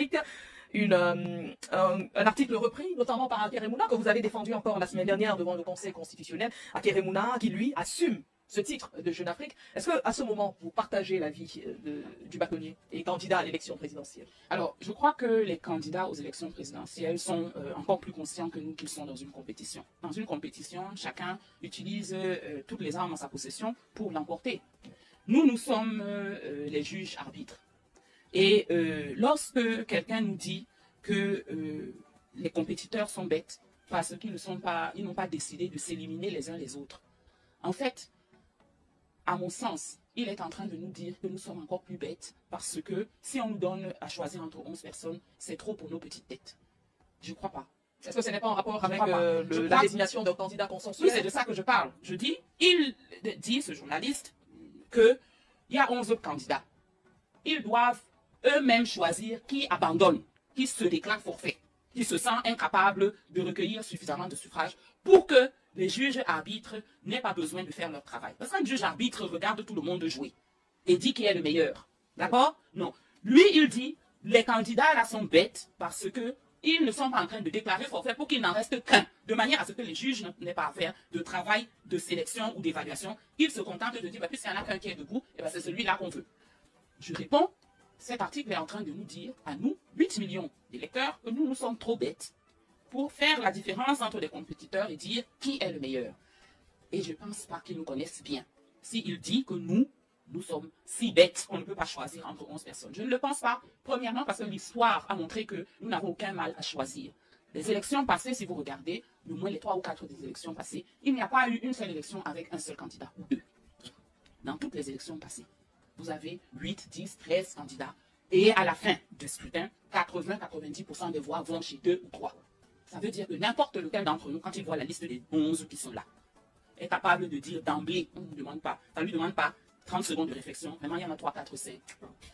Afrique. Un article repris, notamment par Akeremouna, que vous avez défendu encore la semaine dernière devant le Conseil constitutionnel. Akeremouna, qui lui assume ce titre de Jeune Afrique. Est-ce qu'à ce moment, vous partagez l'avis du bâtonnier et candidat à l'élection présidentielle? Alors, je crois que les candidats aux élections présidentielles sont encore plus conscients que nous qu'ils sont dans une compétition. Dans une compétition, chacun utilise toutes les armes en sa possession pour l'emporter. Nous sommes les juges arbitres. Et lorsque quelqu'un nous dit que les compétiteurs sont bêtes parce qu'ils n'ont pas décidé de s'éliminer les uns les autres, en fait, à mon sens, il est en train de nous dire que nous sommes encore plus bêtes parce que si on nous donne à choisir entre 11 personnes, c'est trop pour nos petites têtes. Je ne crois pas. Est-ce que ce n'est pas en rapport avec la désignation d'un candidat consensuel? Oui, c'est de ça que je parle. Je dis, il dit, ce journaliste, qu'il y a 11 autres candidats. Ils doivent eux-mêmes choisir qui abandonne, qui se déclare forfait, qui se sent incapable de recueillir suffisamment de suffrages pour que les juges arbitres n'aient pas besoin de faire leur travail. Parce qu'un juge arbitre regarde tout le monde jouer et dit qui est le meilleur. D'accord? Non. Lui, il dit, les candidats là sont bêtes parce que ils ne sont pas en train de déclarer forfait pour qu'il n'en reste qu'un, de manière à ce que les juges n'aient pas à faire de travail de sélection ou d'évaluation. Ils se contentent de dire, bah, puisqu'il n'y en a qu'un qui est debout, et ben, c'est celui-là qu'on veut. Je réponds, cet article est en train de nous dire, à nous, 8 millions d'électeurs, que nous sommes trop bêtes pour faire la différence entre les compétiteurs et dire qui est le meilleur. Et je ne pense pas qu'ils nous connaissent bien. S'il dit que nous sommes si bêtes qu'on ne peut pas choisir entre 11 personnes. Je ne le pense pas. Premièrement, parce que l'histoire a montré que nous n'avons aucun mal à choisir. Les élections passées, si vous regardez, au moins les 3 ou 4 des élections passées, il n'y a pas eu une seule élection avec un seul candidat, ou 2. Dans toutes les élections passées, vous avez 8, 10, 13 candidats. Et à la fin du scrutin, 80-90% des voix vont chez 2 ou 3. Ça veut dire que n'importe lequel d'entre nous, quand il voit la liste des 11 qui sont là, est capable de dire d'emblée, on ne demande pas, ça ne lui demande pas 30 secondes de réflexion. Vraiment, il y en a 3, 4, 5.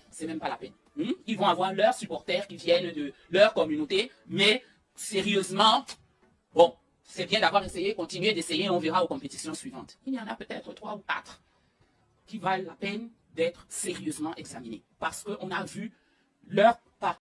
C'est même pas la peine. Ils vont avoir leurs supporters qui viennent de leur communauté, mais sérieusement, bon, c'est bien d'avoir essayé, continuer d'essayer, on verra aux compétitions suivantes. Il y en a peut-être 3 ou 4 qui valent la peine d'être sérieusement examinés parce qu'on a vu leur